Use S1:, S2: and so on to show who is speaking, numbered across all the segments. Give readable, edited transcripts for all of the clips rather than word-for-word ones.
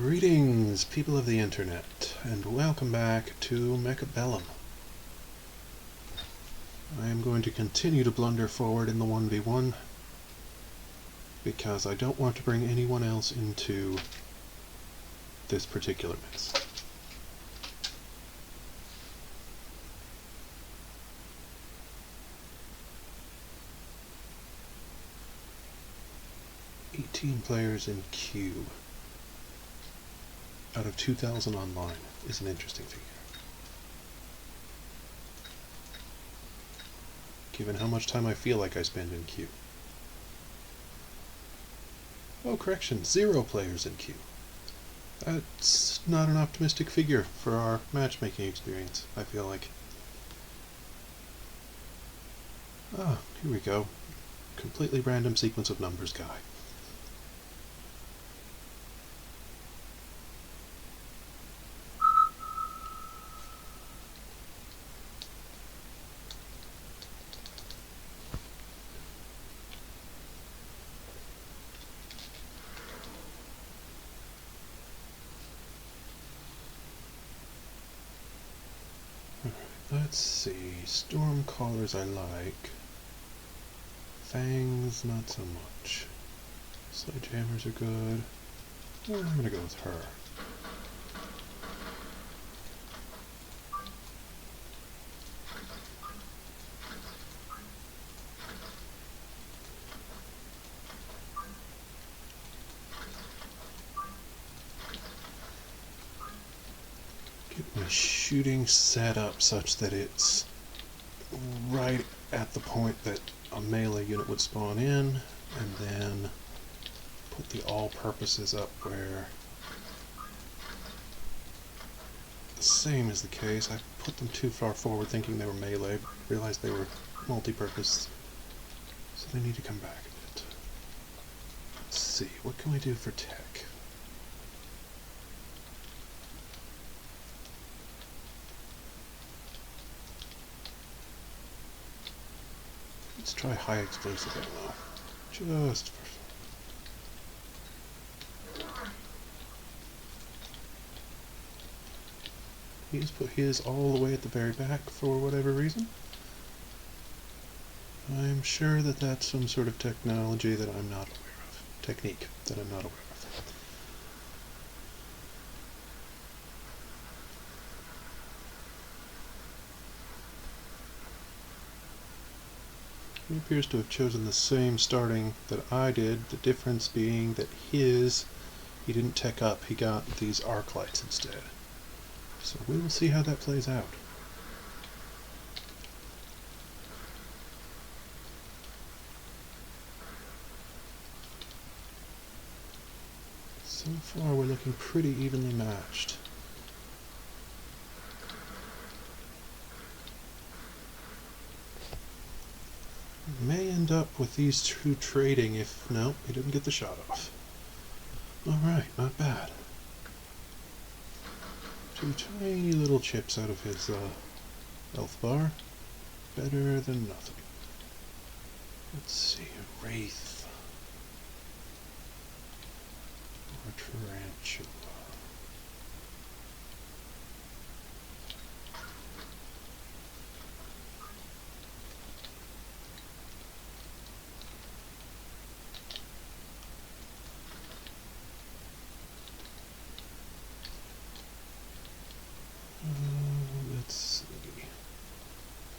S1: Greetings, people of the internet, and welcome back to Mechabellum. I am going to continue to blunder forward in the 1v1 because I don't want to bring anyone else into this particular mess. Players in queue out of 2,000 online is an interesting figure. Given how much time I feel like I spend in queue. Oh, correction, 0 players in queue. That's not an optimistic figure for our matchmaking experience, I feel like. Ah, here we go. Completely random sequence of numbers guy. Let's see, Stormcallers I like. Fangs, not so much. Sledgehammers are good. Well, I'm gonna go with her. Get my shooting set up such that it's right at the point that a melee unit would spawn in, and then put the all-purposes up where the same is the case. I put them too far forward thinking they were melee, realized they were multi-purpose, so they need to come back a bit. Let's see, what can we do for tech? Let's try high explosive ammo. Just for fun. He's put his all the way at the very back for whatever reason. I'm sure that that's some sort of technology that I'm not aware of. Technique that I'm not aware of. He appears to have chosen the same starting that I did, the difference being that he didn't tech up, he got these arc lights instead. So we will see how that plays out. So far we're looking pretty evenly matched. May end up with these two trading if... no, he didn't get the shot off. Alright, not bad. 2 tiny little chips out of his health bar. Better than nothing. Let's see, a wraith. Or a tarantula. Let's see.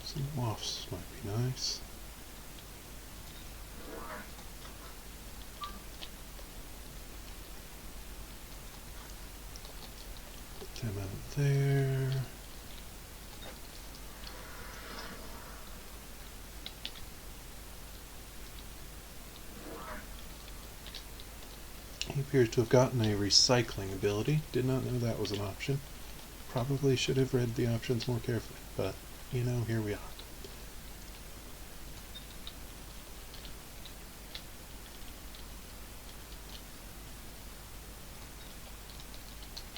S1: Some wasps might be nice. Put them out there. He appears to have gotten a recycling ability. Did not know that was an option. Probably should have read the options more carefully, but, you know, here we are.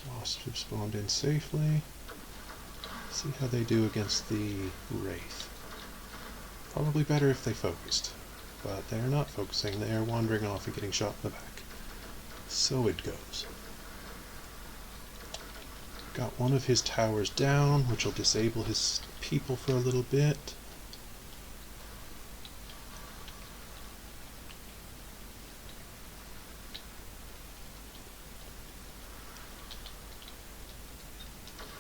S1: Wasps have spawned in safely. See how they do against the wraith. Probably better if they focused, but they are not focusing. They are wandering off and getting shot in the back. So it goes. Got one of his towers down, which will disable his people for a little bit.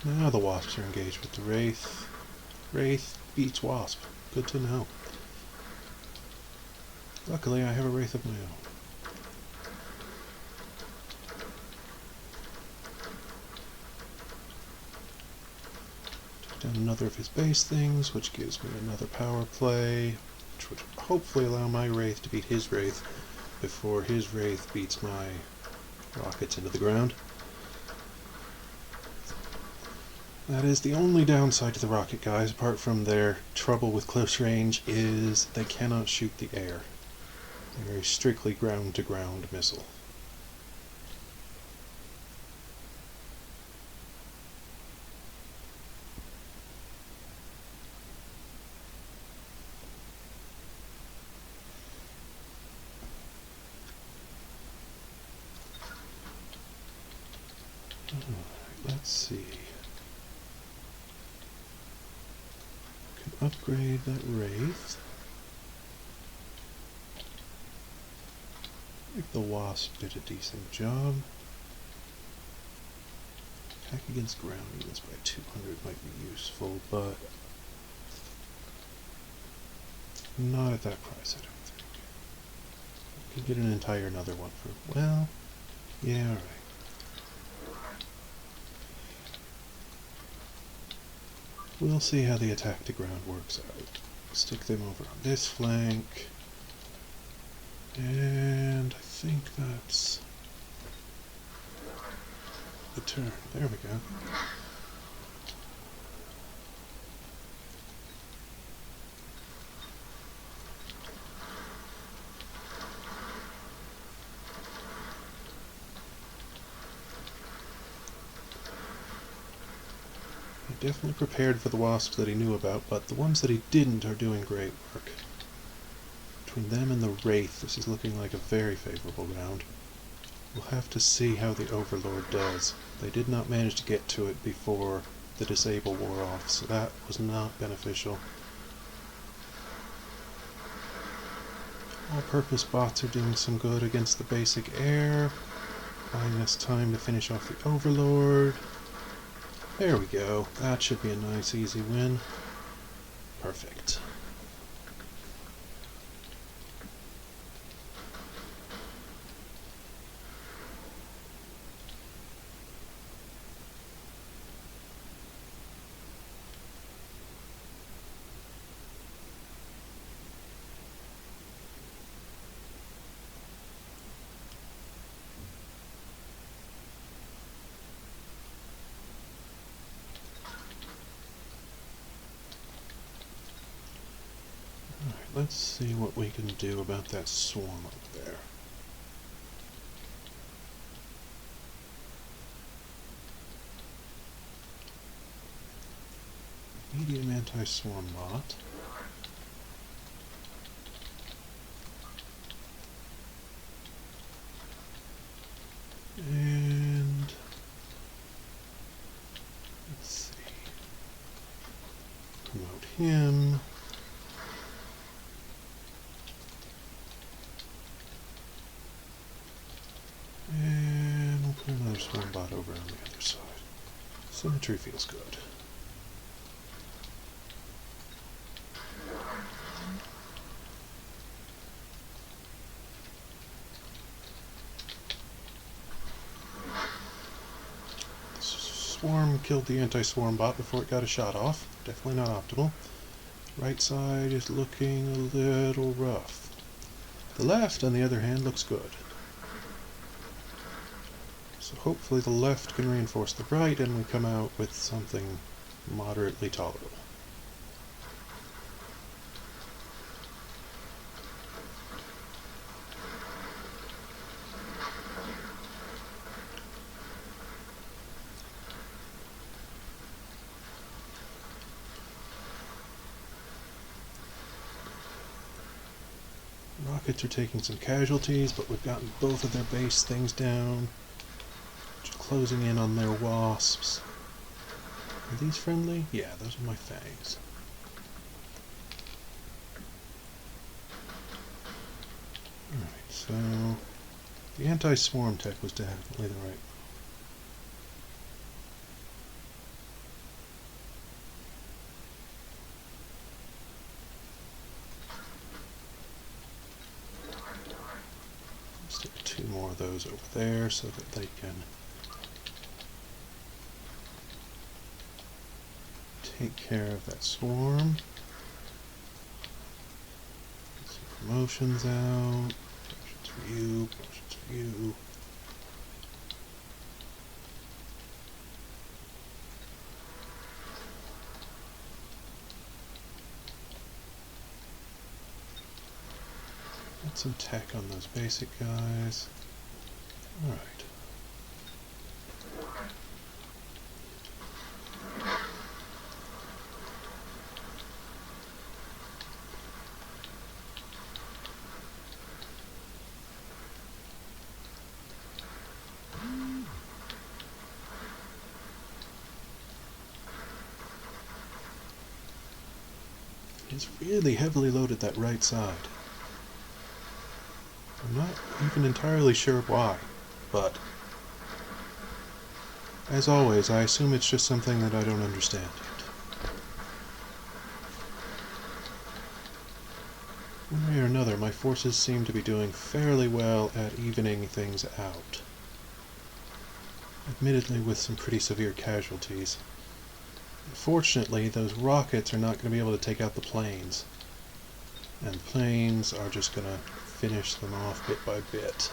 S1: Now the wasps are engaged with the wraith. Wraith beats wasp. Good to know. Luckily I have a wraith of my own. Took down another of his base things, which gives me another power play, which would hopefully allow my wraith to beat his wraith before his wraith beats my rockets into the ground. That is the only downside to the rocket guys, apart from their trouble with close range, is they cannot shoot the air. They're very strictly ground-to-ground missile. Let's see. Can upgrade that wraith. I think the wasp did a decent job. Attack against ground units by 200 might be useful, but not at that price, I don't think. You could get an entire another one for, well, yeah, alright. We'll see how the attack to ground works out. Stick them over on this flank. And I think that's the turn. There we go. He definitely prepared for the wasps that he knew about, but the ones that he didn't are doing great work. Between them and the wraith, this is looking like a very favorable round. We'll have to see how the Overlord does. They did not manage to get to it before the disable wore off, so that was not beneficial. All-purpose bots are doing some good against the basic air, buying us time to finish off the Overlord. There we go. That should be a nice, easy win. Perfect. Let's see what we can do about that swarm up there. Medium anti-swarm bot. And let's see. Promote him. And we'll put another swarm bot over on the other side. Symmetry feels good. Swarm killed the anti-swarm bot before it got a shot off. Definitely not optimal. Right side is looking a little rough. The left, on the other hand, looks good. So hopefully the left can reinforce the right and we come out with something moderately tolerable. Rockets are taking some casualties, but we've gotten both of their base things down. Just closing in on their wasps. Are these friendly? Yeah, those are my fangs. Alright, so the anti-swarm tech was definitely the right. Stick 2 more of those over there so that they can take care of that swarm. Get some promotions out. Promotions for you, promotions for you. Get some tech on those basic guys. Alright. He's really heavily loaded that right side. I'm not even entirely sure why, but as always, I assume it's just something that I don't understand yet. One way or another, my forces seem to be doing fairly well at evening things out. Admittedly with some pretty severe casualties. Fortunately, those rockets are not going to be able to take out the planes. And planes are just going to finish them off bit by bit.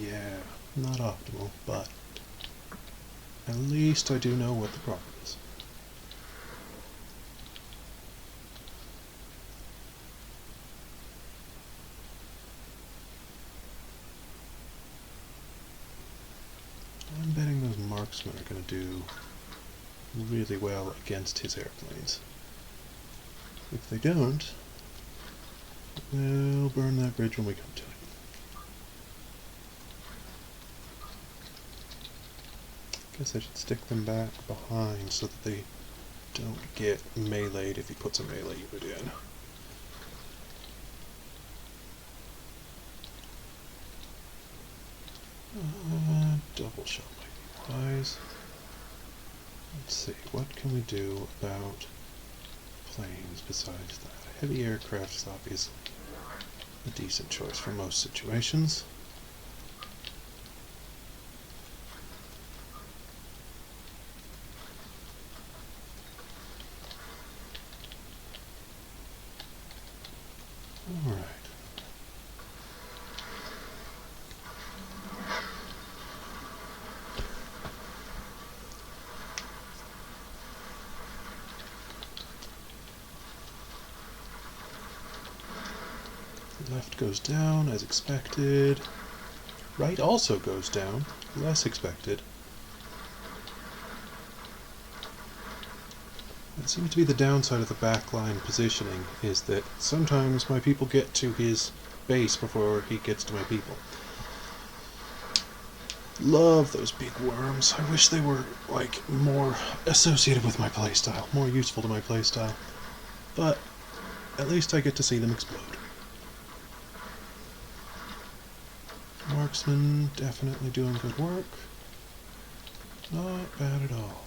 S1: Yeah, not optimal, but at least I do know what the problem is. I'm betting those marksmen are going to do really well against his airplanes. If they don't, we'll burn that bridge when we come to it. Guess I should stick them back behind so that they don't get meleeed if he puts a melee unit in. Double shot might be wise. Let's see, what can we do about planes besides that? Heavy aircraft is obviously a decent choice for most situations. Alright. Left goes down, as expected. Right also goes down, less expected. That seems to be the downside of the backline positioning, is that sometimes my people get to his base before he gets to my people. Love those big worms. I wish they were, like, more associated with my playstyle, more useful to my playstyle. But at least I get to see them explode. Marksman definitely doing good work. Not bad at all.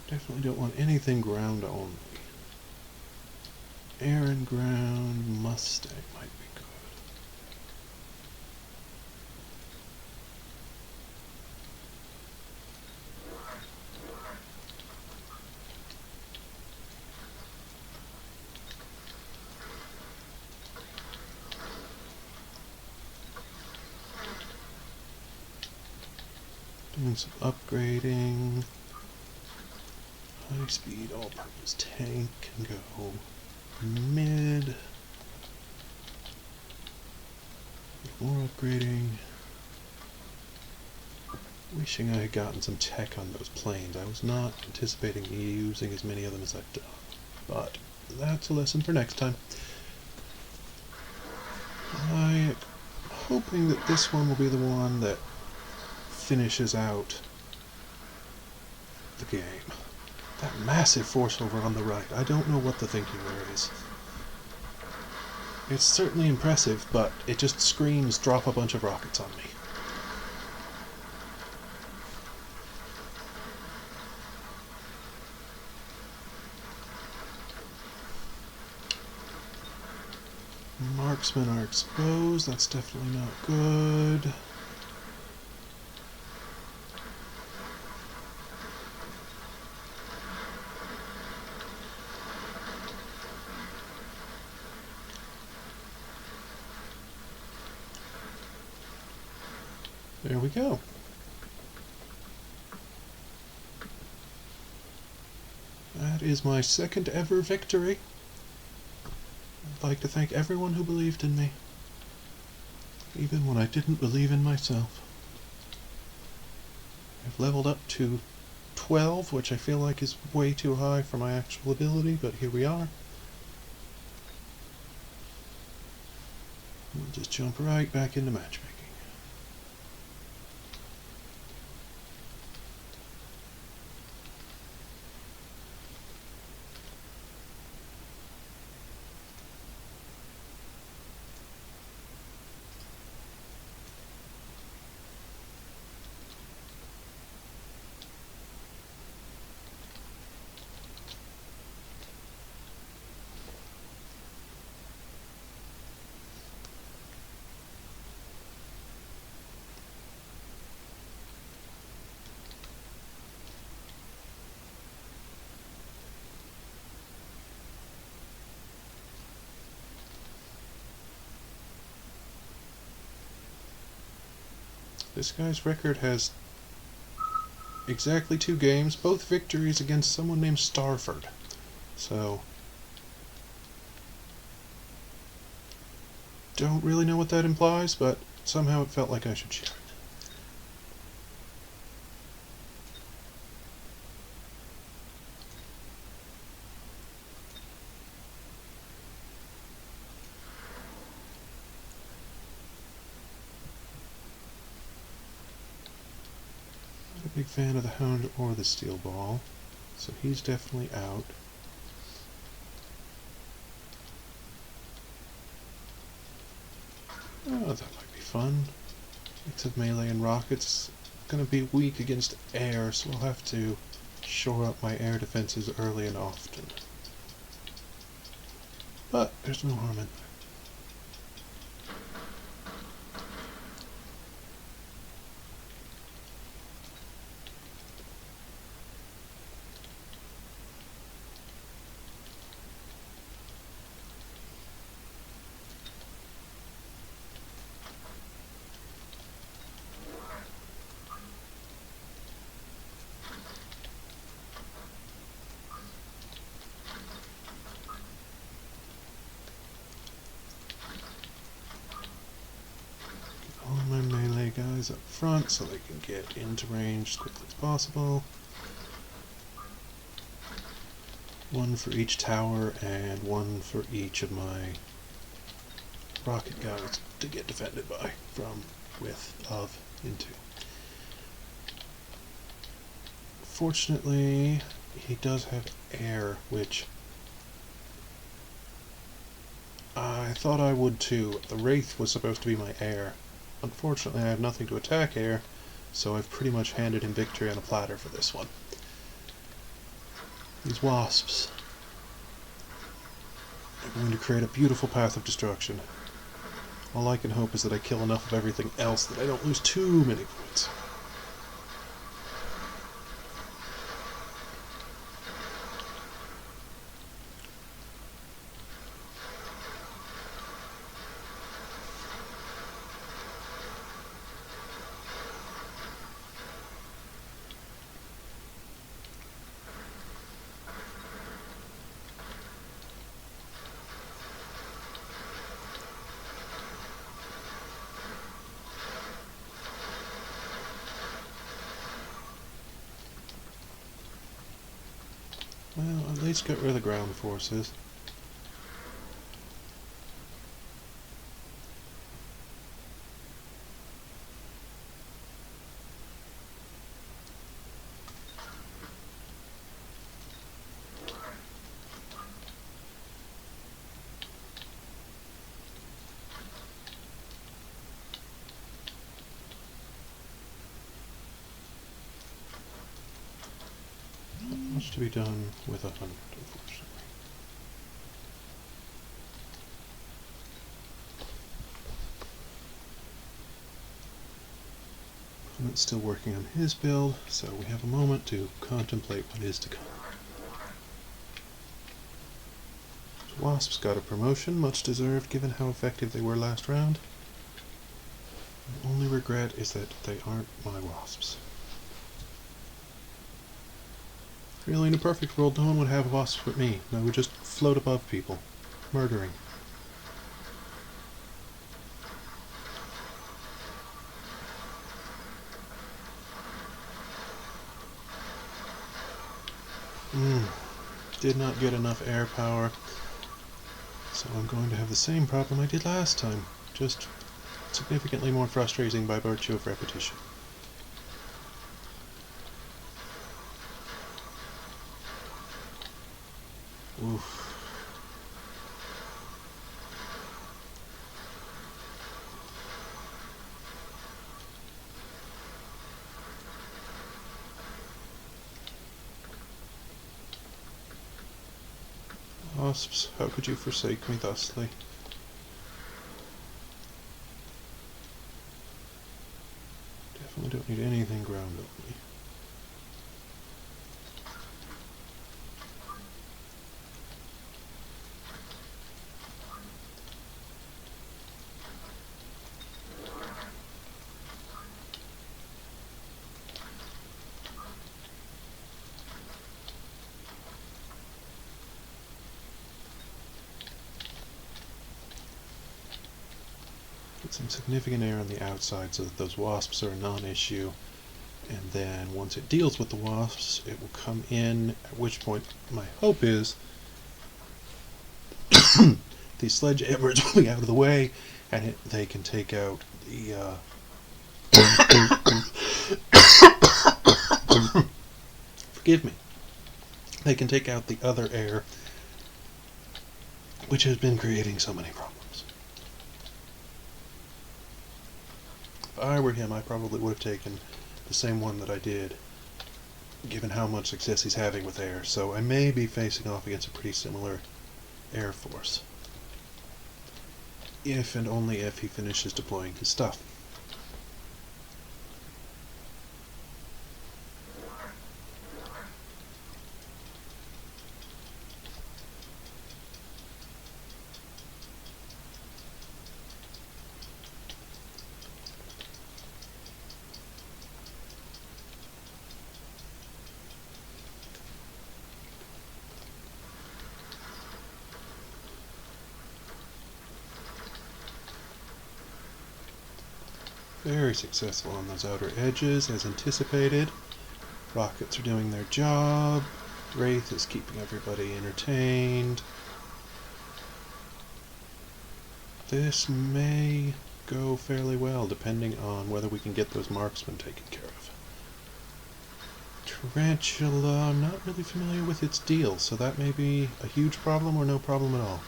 S1: Definitely don't want anything ground only. Air and ground Mustang might be good. Doing some upgrading. High speed all-purpose tank can go mid. More upgrading. Wishing I had gotten some tech on those planes. I was not anticipating using as many of them as I've done. But that's a lesson for next time. I'm hoping that this one will be the one that finishes out the game. That massive force over on the right, I don't know what the thinking there is. It's certainly impressive, but it just screams drop a bunch of rockets on me. Marksmen are exposed, that's definitely not good. There we go. That is my second ever victory. I'd like to thank everyone who believed in me, even when I didn't believe in myself. I've leveled up to 12, which I feel like is way too high for my actual ability, but here we are. We'll just jump right back into matchmaking. This guy's record has exactly 2 games, both victories against someone named Starford. So, don't really know what that implies, but somehow it felt like I should share it. Not a big fan of the Hound or the Steel Ball, so he's definitely out. Oh, that might be fun. Mix of melee and rockets. Gonna be weak against air, so I'll have to shore up my air defenses early and often. But there's no harm in that. Guys up front so they can get into range as quickly as possible. One for each tower and one for each of my rocket guys to get defended by, from, with, of, into. Fortunately, he does have air, which I thought I would too. The Wraith was supposed to be my air. Unfortunately, I have nothing to attack air, so I've pretty much handed him victory on a platter for this one. These wasps are going to create a beautiful path of destruction. All I can hope is that I kill enough of everything else that I don't lose too many points. least get rid of the ground forces. To be done with 100, unfortunately. Opponent's still working on his build, so we have a moment to contemplate what is to come. Wasps got a promotion, much deserved given how effective they were last round. The only regret is that they aren't my wasps. Really, in a perfect world, no one would have wasps but me. I would just float above people, murdering. Did not get enough air power, so I'm going to have the same problem I did last time, just significantly more frustrating by virtue of repetition. Oof. Wasps, how could you forsake me thusly? Definitely don't need anything ground on me. Get some significant air on the outside so that those wasps are a non-issue, and then once it deals with the wasps, it will come in, at which point my hope is these sledgehammers will be out of the way, and they can take out the forgive me. They can take out the other air, which has been creating so many problems. If I were him, I probably would have taken the same one that I did, given how much success he's having with air, so I may be facing off against a pretty similar air force. If and only if he finishes deploying his stuff. Very successful on those outer edges, as anticipated. Rockets are doing their job. Wraith is keeping everybody entertained. This may go fairly well, depending on whether we can get those marksmen taken care of. Tarantula, I'm not really familiar with its deal, so that may be a huge problem or no problem at all.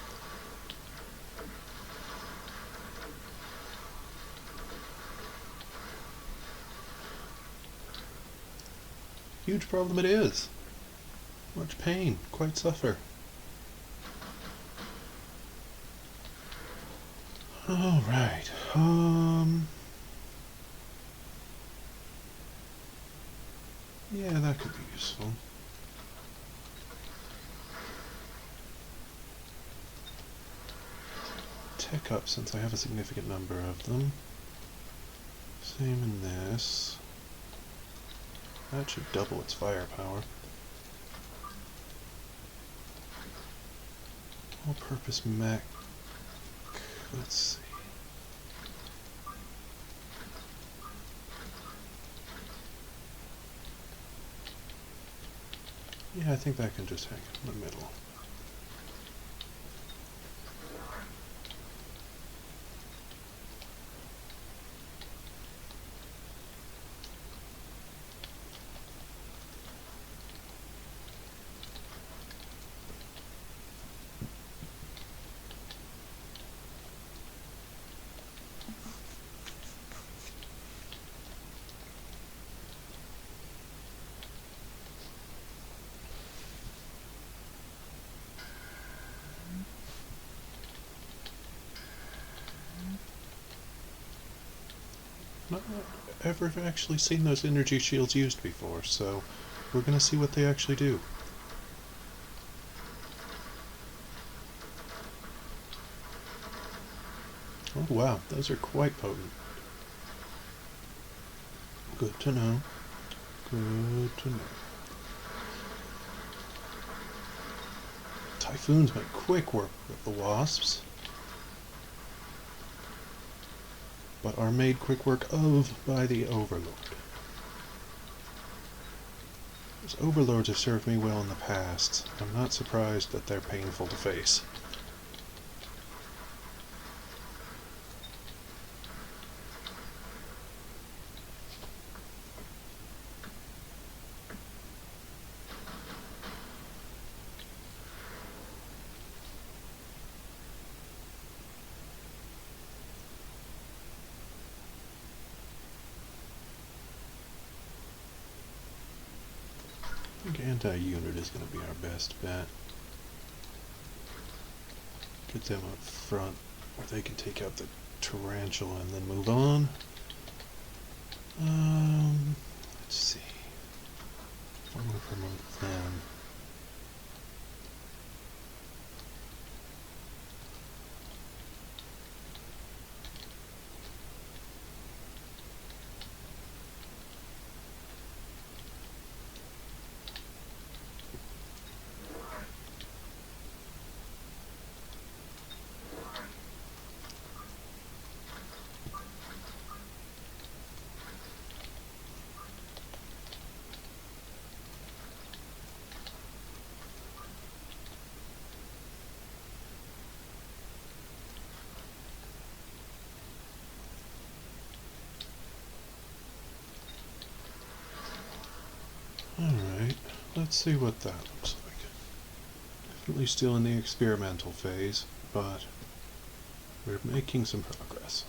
S1: Huge problem it is. Much pain, quite suffer. Alright, yeah, that could be useful. Tech up since I have a significant number of them. Same in this. That should double its firepower. All-purpose mech. Let's see. Yeah, I think that can just hang in the middle. Not ever actually seen those energy shields used before, so we're going to see what they actually do. Oh wow, those are quite potent. Good to know. Good to know. Typhoons make quick work with the wasps, but are made quick work of by the Overlord. Those Overlords have served me well in the past. I'm not surprised that they're painful to face. I think anti-unit is going to be our best bet. Get them up front where they can take out the tarantula and then move on. Let's see. I'm going to promote them. Alright, let's see what that looks like. Definitely still in the experimental phase, but we're making some progress.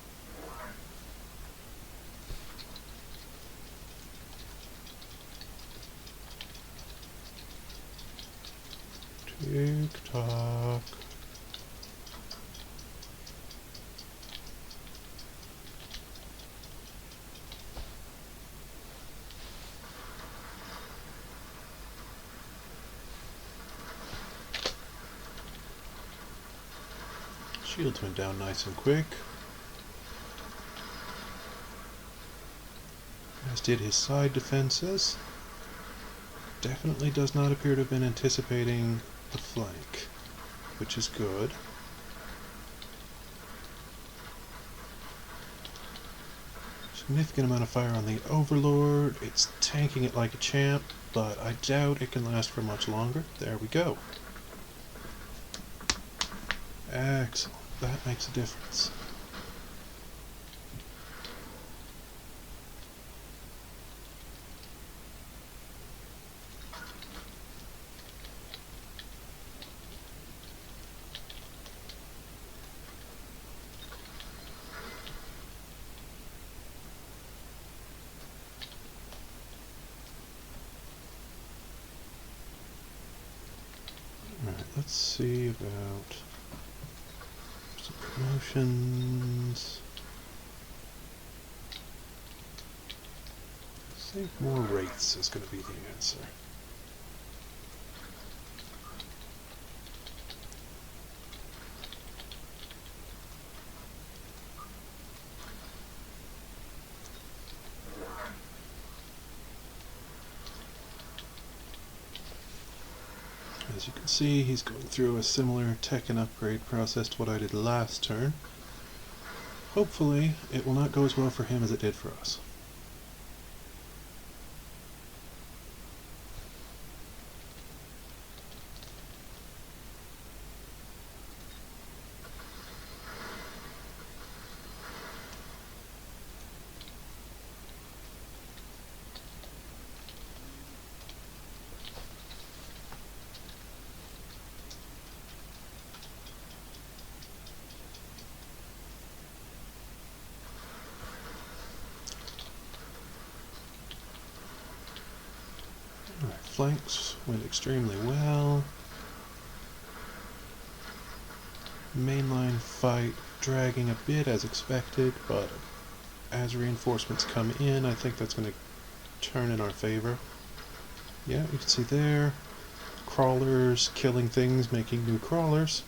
S1: Tick-tock. Shields went down nice and quick. As did his side defenses. Definitely does not appear to have been anticipating the flank, which is good. Significant amount of fire on the Overlord. It's tanking it like a champ, but I doubt it can last for much longer. There we go. Excellent. That makes a difference. Alright, let's see about some promotions. I think more wraiths is going to be the answer. As you can see, he's going through a similar tech and upgrade process to what I did last turn. Hopefully, it will not go as well for him as it did for us. flanks went extremely well. Mainline fight dragging a bit as expected, but as reinforcements come in, I think that's going to turn in our favor. Yeah, you can see there, crawlers killing things, making new crawlers.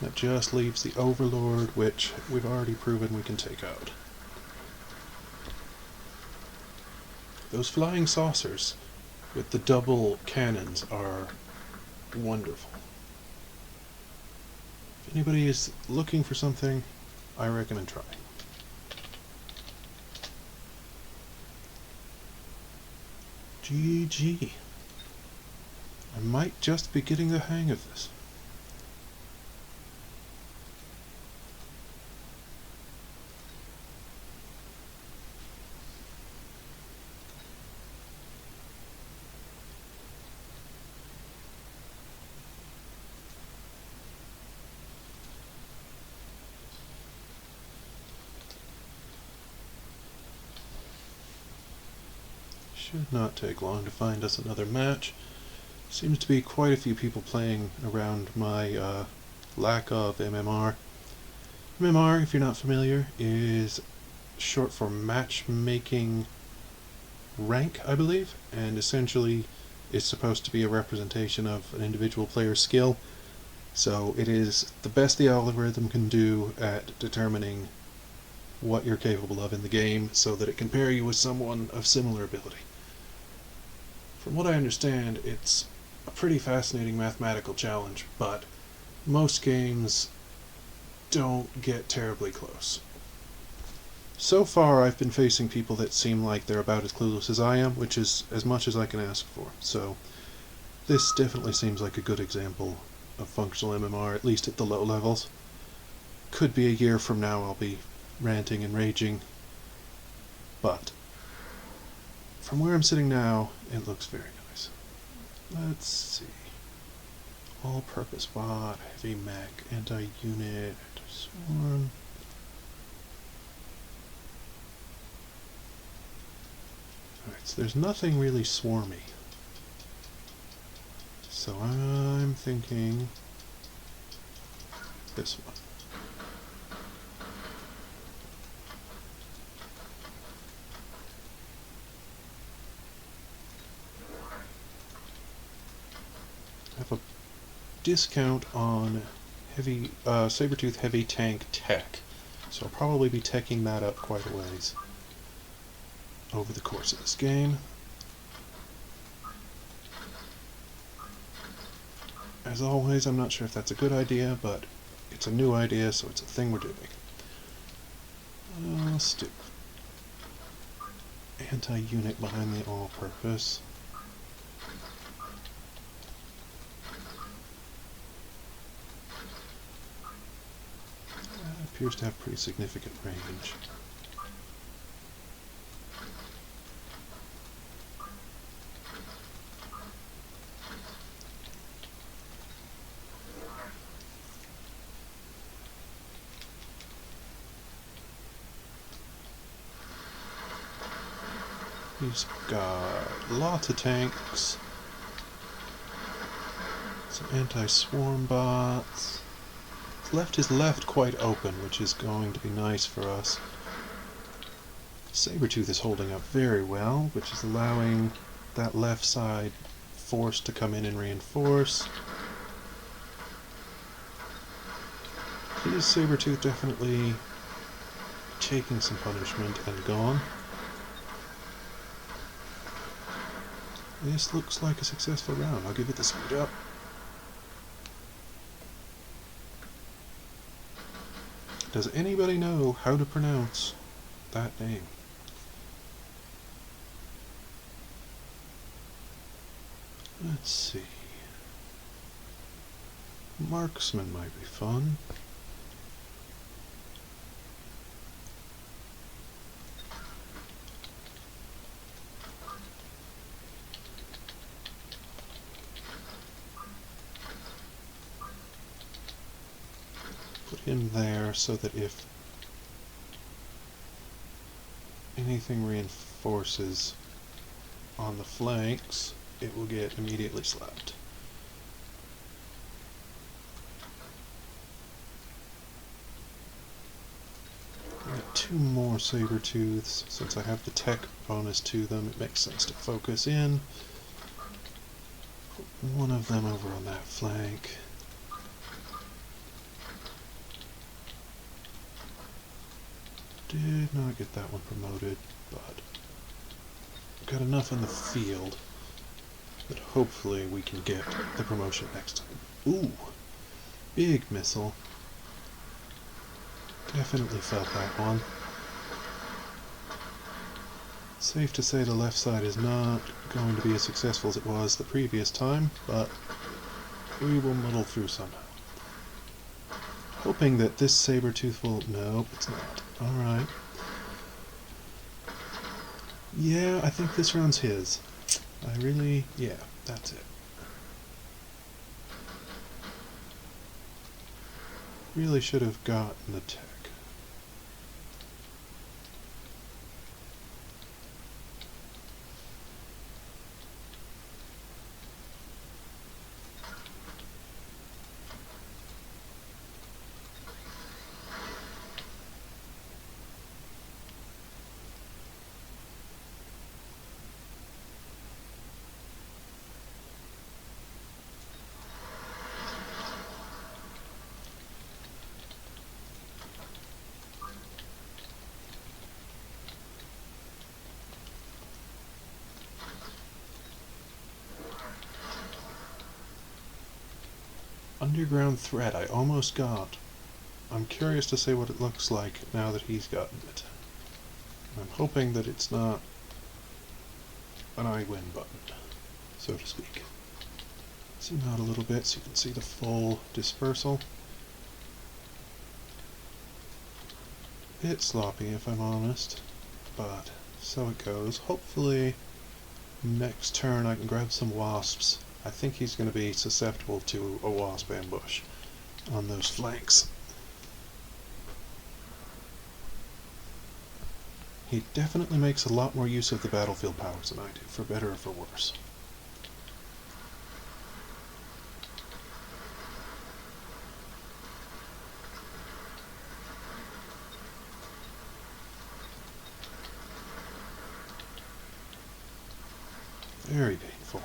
S1: That just leaves the Overlord, which we've already proven we can take out. Those flying saucers with the double cannons are wonderful. If anybody is looking for something, I recommend trying. GG. I might just be getting the hang of this. Should not take long to find us another match. Seems to be quite a few people playing around my lack of MMR. MMR, if you're not familiar, is short for matchmaking rank, I believe, and essentially is supposed to be a representation of an individual player's skill. So it is the best the algorithm can do at determining what you're capable of in the game so that it can pair you with someone of similar ability. From what I understand, it's a pretty fascinating mathematical challenge, but most games don't get terribly close. So far, I've been facing people that seem like they're about as clueless as I am, which is as much as I can ask for. So this definitely seems like a good example of functional MMR, at least at the low levels. Could be a year from now I'll be ranting and raging, but from where I'm sitting now, it looks very nice. Let's see. All-purpose bot, heavy mech, anti-unit, anti-swarm. Alright, so there's nothing really swarmy. So I'm thinking this one. Have a discount on heavy Sabertooth heavy tank tech, so I'll probably be teching that up quite a ways over the course of this game. As always, I'm not sure if that's a good idea, but it's a new idea, so it's a thing we're doing. Let's do anti-unit behind the all-purpose. Appears to have pretty significant range. He's got lots of tanks, some anti-swarm bots. Left his left quite open, which is going to be nice for us. Sabertooth is holding up very well, which is allowing that left side force to come in and reinforce. His Sabertooth definitely taking some punishment and gone. This looks like a successful round. I'll give it the speed up. Does anybody know how to pronounce that name? Let's see. Marksman might be fun. Put him there so that if anything reinforces on the flanks, it will get immediately slapped. I got 2 more saber-tooths. Since I have the tech bonus to them, it makes sense to focus in. Put one of them over on that flank. Did not get that one promoted, but got enough in the field that hopefully we can get the promotion next time. Ooh, big missile. Definitely felt that one. Safe to say the left side is not going to be as successful as it was the previous time, but we will muddle through somehow. Hoping that this saber-tooth will... Nope, it's not. Alright. Yeah, I think this round's his. Yeah, that's it. Really should have gotten the tech. Underground threat, I almost got. I'm curious to see what it looks like now that he's gotten it. I'm hoping that it's not an I win button, so to speak. Zoom out a little bit so you can see the full dispersal. Bit sloppy if I'm honest, but so it goes. Hopefully next turn I can grab some wasps. I think he's going to be susceptible to a wasp ambush on those flanks. He definitely makes a lot more use of the battlefield powers than I do, for better or for worse. Very painful.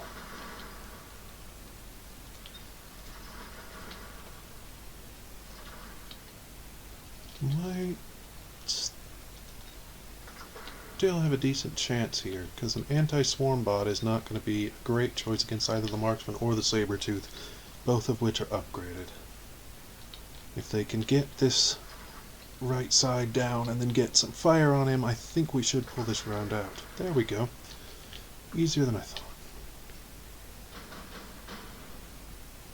S1: Might still have a decent chance here, because an anti-swarm bot is not going to be a great choice against either the marksman or the saber-tooth, both of which are upgraded. If they can get this right side down and then get some fire on him, I think we should pull this round out. There we go. Easier than I thought.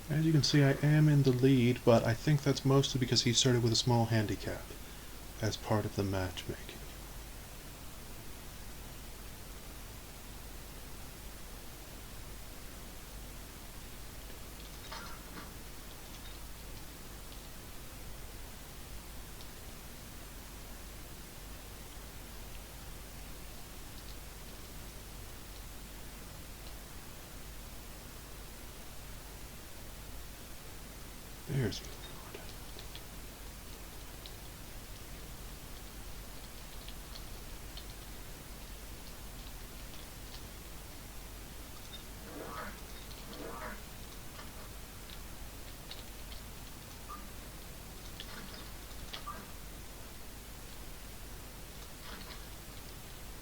S1: As you can see, I am in the lead, but I think that's mostly because he started with a small handicap as part of the matchmaking. There's my lord.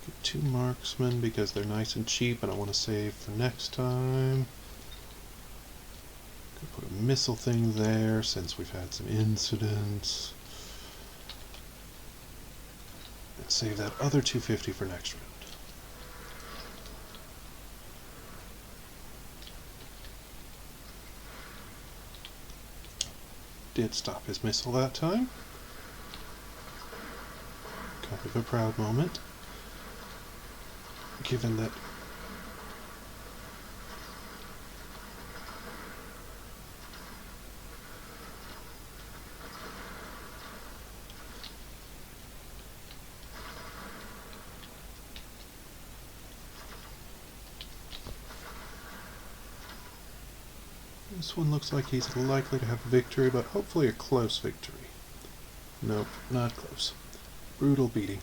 S1: Get 2 marksmen because they're nice and cheap and I want to save for next time. Put a missile thing there since we've had some incidents. And save that other 250 for next round. Did stop his missile that time. Kind of a proud moment, given that This one looks like he's likely to have victory, but hopefully a close victory. Nope, not close. Brutal beating.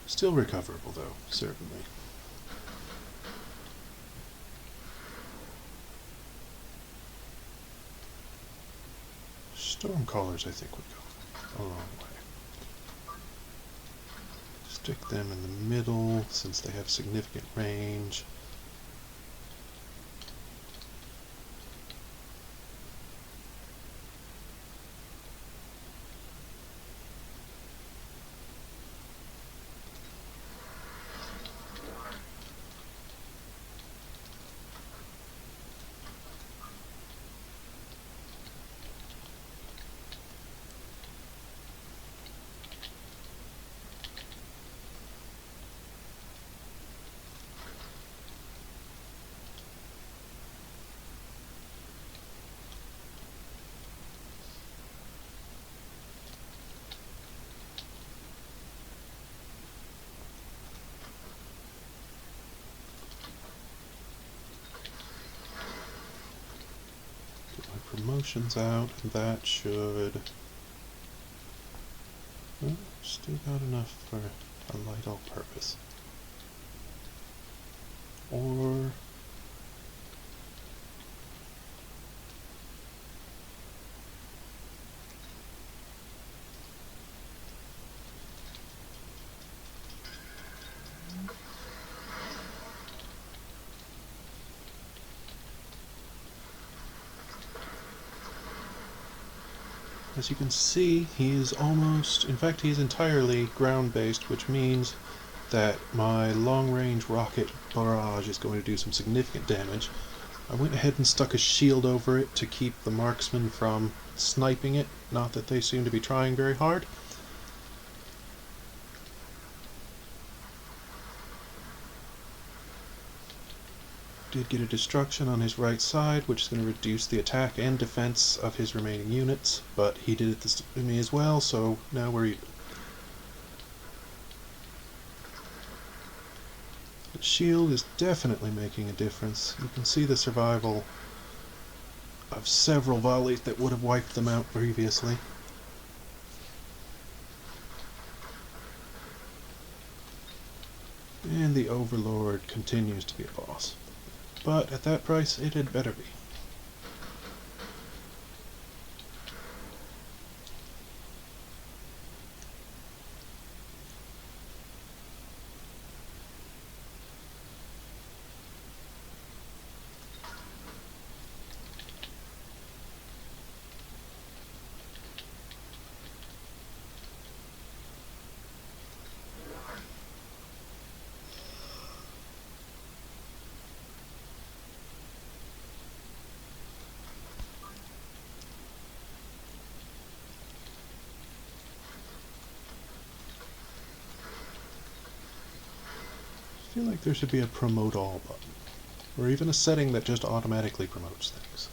S1: Still recoverable, though, certainly. Stormcallers, I think, would go a long way. Stick them in the middle, since they have significant range. Promotions out, and that should... Well, still got enough for a light all-purpose. Or... As you can see, he is almost, in fact he is entirely ground-based, which means that my long-range rocket barrage is going to do some significant damage. I went ahead and stuck a shield over it to keep the marksmen from sniping it, not that they seem to be trying very hard. Did get a destruction on his right side, which is going to reduce the attack and defense of his remaining units, but he did it to me as well, so now we're even. The shield is definitely making a difference. You can see the survival of several volleys that would have wiped them out previously. And the Overlord continues to be a boss. But at that price, it had better be. I feel like there should be a promote all button, or even a setting that just automatically promotes things.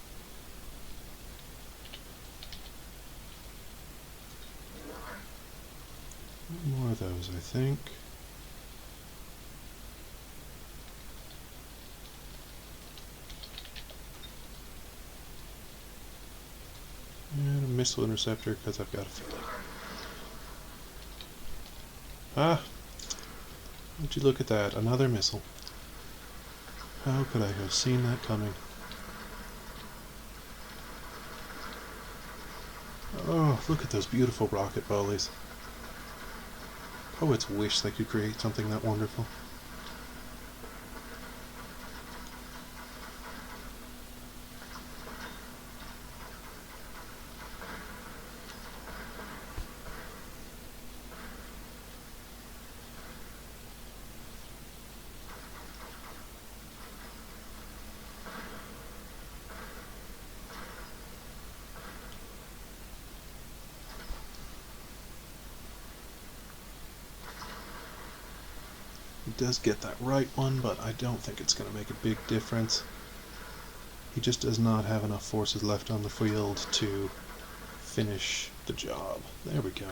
S1: More of those, I think. And a missile interceptor, because I've got a feeling. Ah! Would you look at that, another missile. How could I have seen that coming? Oh, look at those beautiful rocket volleys. Poets wish they could create something that wonderful. He does get that right one, but I don't think it's going to make a big difference. He just does not have enough forces left on the field to finish the job. There we go.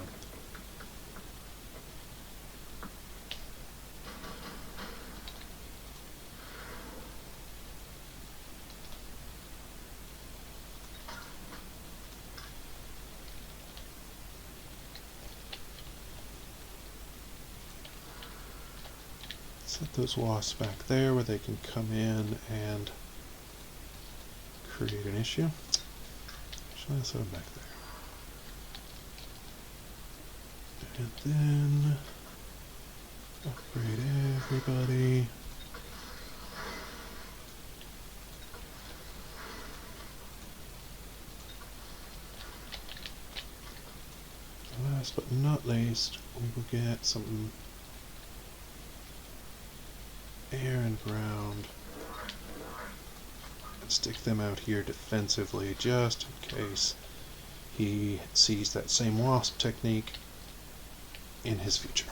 S1: Set those wasps back there where they can come in and create an issue. Actually, I'll set them back there. And then upgrade everybody. Last but not least, we will get some air and ground and stick them out here defensively just in case he sees that same wasp technique in his future.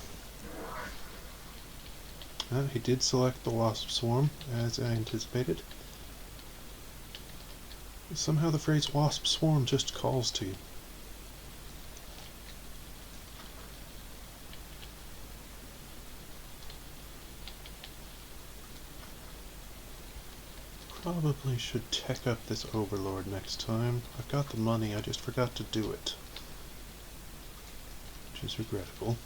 S1: He did select the wasp swarm as I anticipated. Somehow the phrase wasp swarm just calls to you. Probably should tech up this overlord next time. I've got the money, I just forgot to do it. Which is regrettable.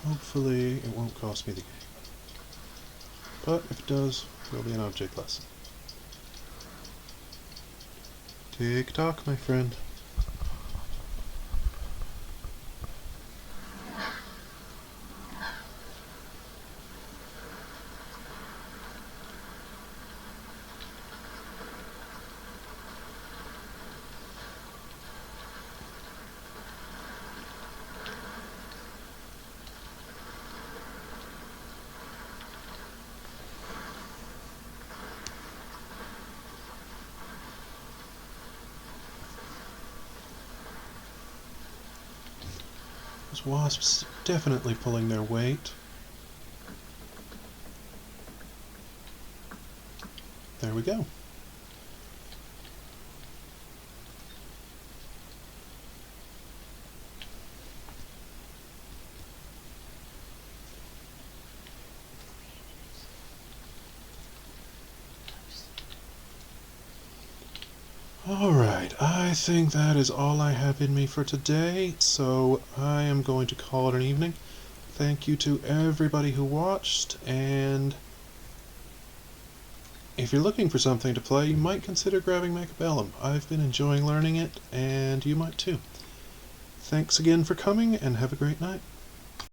S1: Hopefully it won't cost me the game. But if it does, it'll be an object lesson. Tick-tock, my friend. Those wasps definitely pulling their weight. There we go. Alright, I think that is all I have in me for today, so I am going to call it an evening. Thank you to everybody who watched, and if you're looking for something to play, you might consider grabbing Mechabellum. I've been enjoying learning it, and you might too. Thanks again for coming, and have a great night.